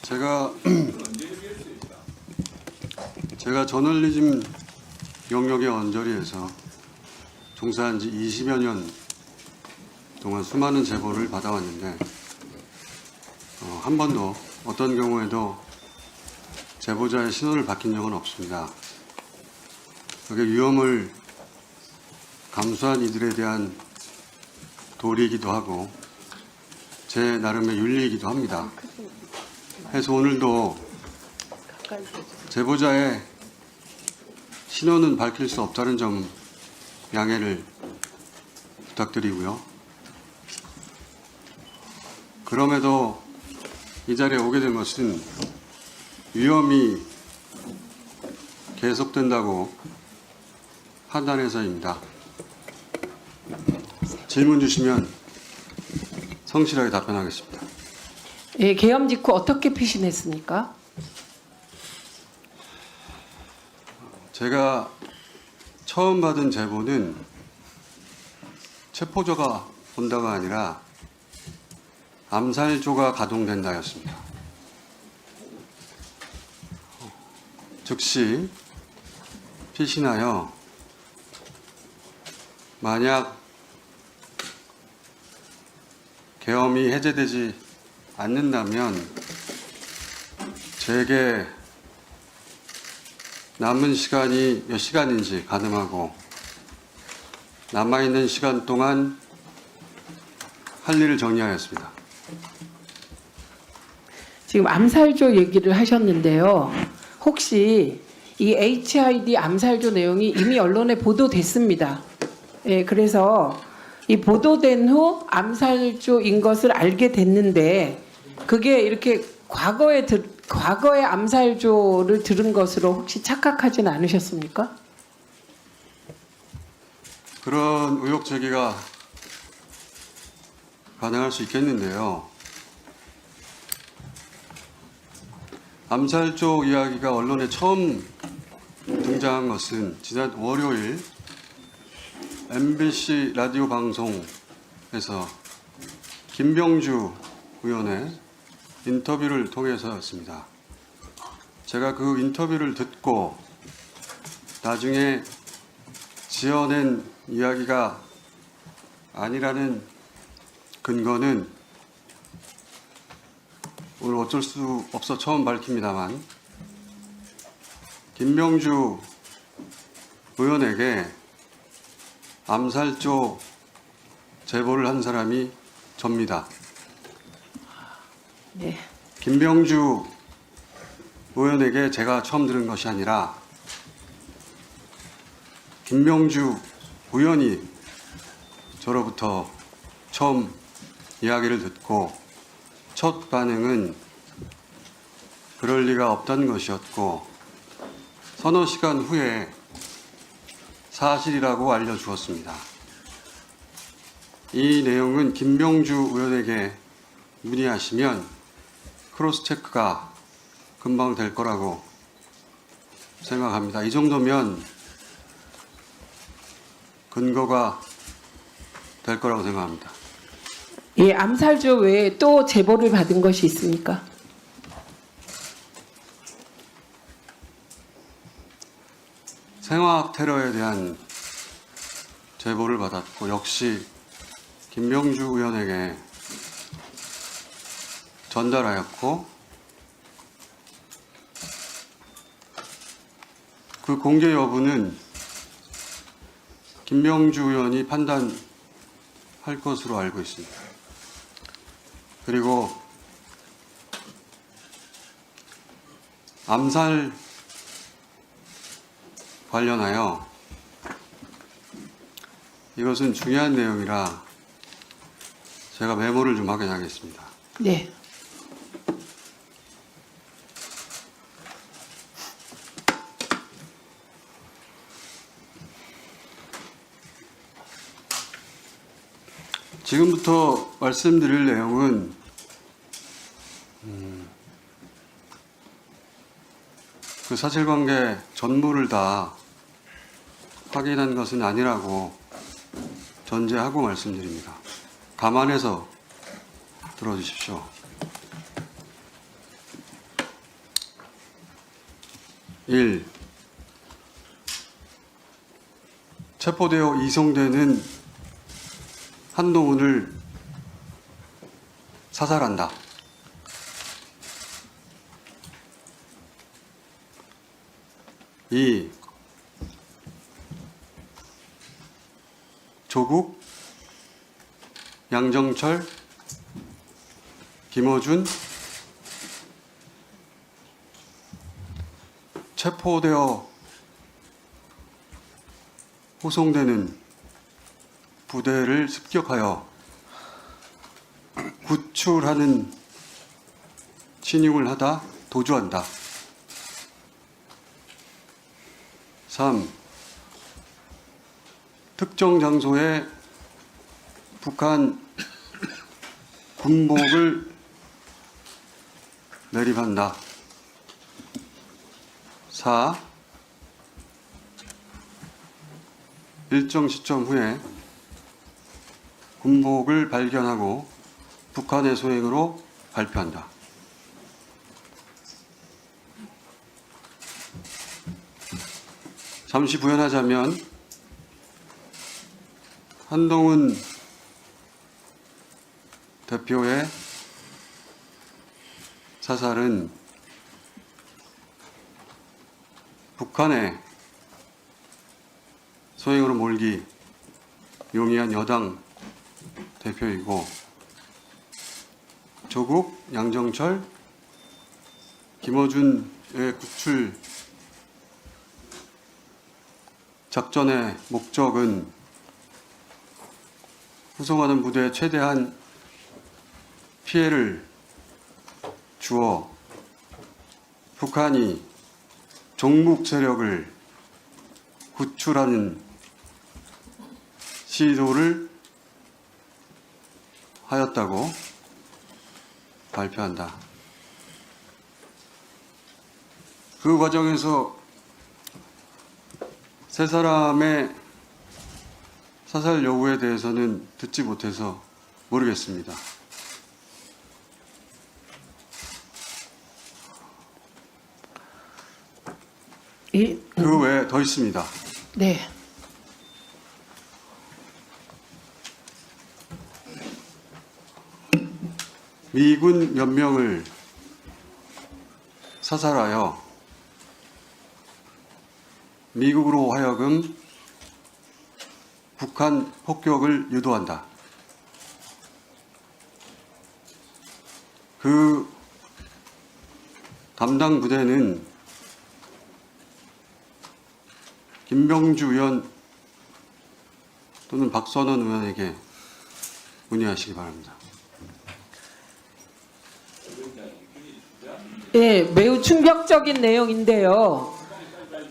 제가 저널리즘 영역의 언저리에서 종사한 지 20여 년 동안 수많은 제보를 받아왔는데 한 번도 어떤 경우에도 제보자의 신원을 밝힌 적은 없습니다. 그게 위험을 감수한 이들에 대한 도리이기도 하고 제 나름의 윤리이기도 합니다. 그래서 오늘도 제보자의 신원은 밝힐 수 없다는 점 양해를 부탁드리고요. 그럼에도 이 자리에 오게 된 것은 위험이 계속된다고 판단해서입니다. 질문 주시면 성실하게 답변하겠습니다. 예, 계엄 직후 어떻게 피신했습니까? 제가 처음 받은 제보는 체포조가 온다가 아니라 암살조가 가동된다였습니다. 즉시 피신하여 만약 계엄이 해제되지 않는다면 제게 남은 시간이 몇 시간인지 가늠하고 남아있는 시간 동안 할 일을 정리하였습니다. 지금 암살조 얘기를 하셨는데요. 혹시 이 HID 암살조 내용이 이미 언론에 보도됐습니다. 예, 그래서 이 보도된 후 암살조인 것을 알게 됐는데 그게 이렇게 과거에 암살조를 들은 것으로 혹시 착각하지는 않으셨습니까? 그런 의혹 제기가 가능할 수 있겠는데요. 암살조 이야기가 언론에 처음 등장한 것은 지난 월요일 MBC 라디오 방송에서 김병주 의원의 인터뷰를 통해서였습니다. 제가 그 인터뷰를 듣고 나중에 지어낸 이야기가 아니라는 근거는 오늘 어쩔 수 없어 처음 밝힙니다만 김병주 의원에게 암살조 제보를 한 사람이 접니다. 네. 김병주 의원에게 제가 처음 들은 것이 아니라 김병주 의원이 저로부터 처음 이야기를 듣고 첫 반응은 그럴 리가 없다는 것이었고 서너 시간 후에 사실이라고 알려주었습니다. 이 내용은 김병주 의원에게 문의하시면 크로스 체크가 금방 될 거라고 생각합니다. 이 정도면 근거가 될 거라고 생각합니다. 예, 암살조 외에 또 제보를 받은 것이 있습니까? 생화학 테러에 대한 제보를 받았고 역시 김병주 의원에게 전달하였고 그 공개 여부는 김병주 의원이 판단할 것으로 알고 있습니다. 그리고 암살 관련하여 이것은 중요한 내용이라 제가 메모를 좀 확인하겠습니다. 네. 지금부터 말씀드릴 내용은 그 사실관계 전부를 다 확인한 것은 아니라고 전제하고 말씀드립니다. 감안해서 들어주십시오. 1. 체포되어 이송되는 한동훈을 사살한다. 2. 조국, 양정철, 김어준 체포되어 호송되는 부대를 습격하여 구출하는 신용을 하다 도주한다. 3. 특정 장소에 북한 군복을 매립한다. 4. 일정 시점 후에 군복을 발견하고 북한의 소행으로 발표한다. 잠시 부연하자면 한동훈 대표의 사살은 북한의 소행으로 몰기 용이한 여당 대표이고 조국, 양정철, 김어준의 구출 작전의 목적은 후송하는 부대에 최대한 피해를 주어 북한이 종북 세력을 구출하는 시도를 하였다고 발표한다. 그 과정에서 세 사람의 사살 여부에 대해서는 듣지 못해서 모르겠습니다. 그 외에 더 있습니다. 네. 미군 몇 명을 사살하여 미국으로 하여금 북한 폭격을 유도한다. 그 담당 부대는 김병주 의원 또는 박선원 의원에게 문의하시기 바랍니다. 예, 매우 충격적인 내용인데요.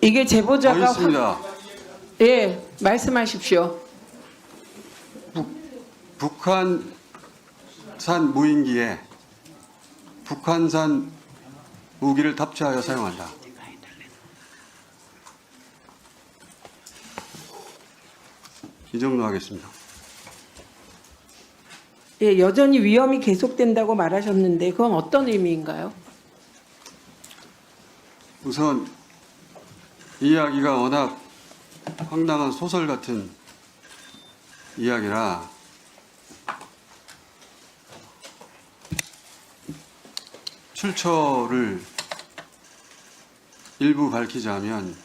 이게 더 제보자가 있습니다. 예, 말씀하십시오. 북한산 무인기에 북한산 무기를 탑재하여 사용한다. 이 정도 하겠습니다. 예, 여전히 위험이 계속된다고 말하셨는데 그건 어떤 의미인가요? 우선 이 이야기가 워낙 황당한 소설 같은 이야기라 출처를 일부 밝히자면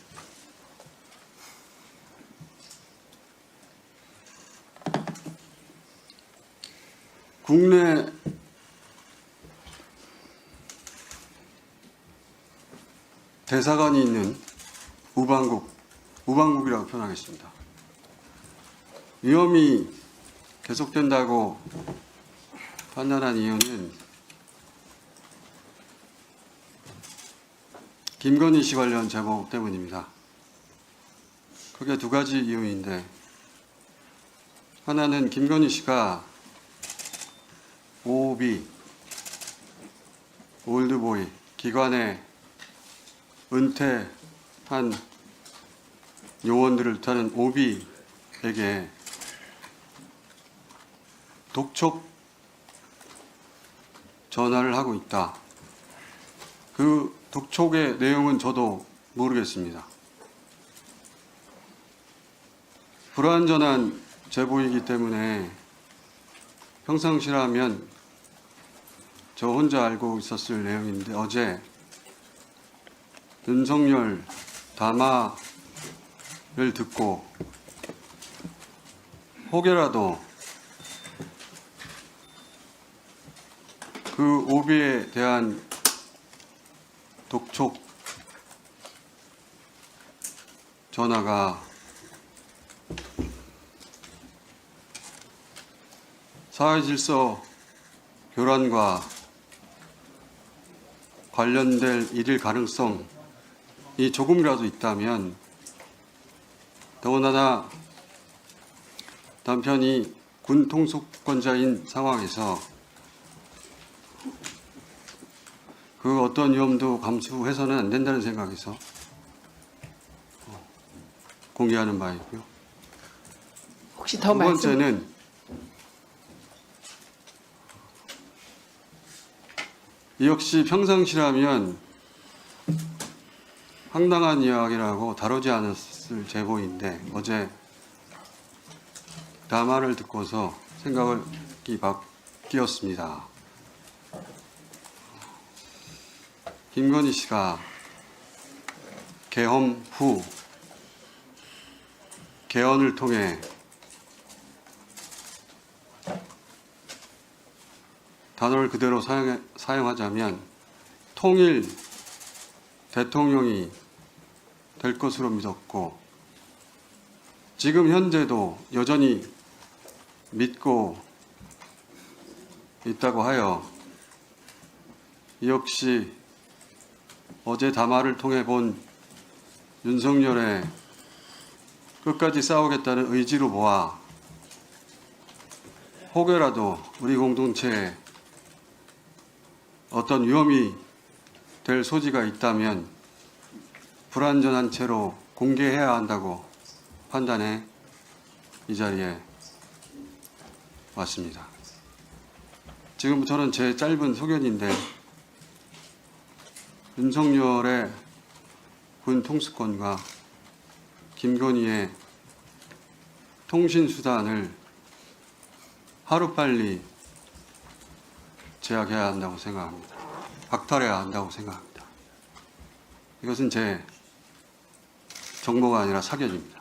국내 대사관이 있는 우방국이라고 표현하겠습니다. 위험이 계속된다고 판단한 이유는 김건희 씨 관련 제보 때문입니다. 크게 두 가지 이유인데, 하나는 김건희 씨가 OB, 올드보이, 기관에 은퇴한 요원들을 뜻하는 OB에게 독촉 전화를 하고 있다. 그 독촉의 내용은 저도 모르겠습니다. 불완전한 제보이기 때문에 평상시라면 저 혼자 알고 있었을 내용인데 어제 윤석열 담화를 듣고 혹여라도 그 오비에 대한 독촉 전화가 사회질서 교란과 관련될 일일 가능성이 조금이라도 있다면, 더군다나 남편이 군 통수권자인 상황에서 그 어떤 위험도 감수해서는 안 된다는 생각에서 공개하는 바이고요. 혹시 더 두 말씀 번째는 이 역시 평상시라면 황당한 이야기라고 다루지 않았을 제보인데 어제 담화를 듣고서 생각이 바뀌었습니다. 김건희 씨가 계엄 후 개헌을 통해 단어를 그대로 사용하자면 통일 대통령이 될 것으로 믿었고 지금 현재도 여전히 믿고 있다고 하여 이 역시 어제 담화를 통해 본 윤석열의 끝까지 싸우겠다는 의지로 보아 혹여라도 우리 공동체에 어떤 위험이 될 소지가 있다면 불완전한 채로 공개해야 한다고 판단해 이 자리에 왔습니다. 지금부터는 제 짧은 소견인데 윤석열의 군 통수권과 김건희의 통신수단을 하루빨리 제약해야 한다고 생각합니다. 박탈해야 한다고 생각합니다. 이것은 제 정보가 아니라 사견입니다.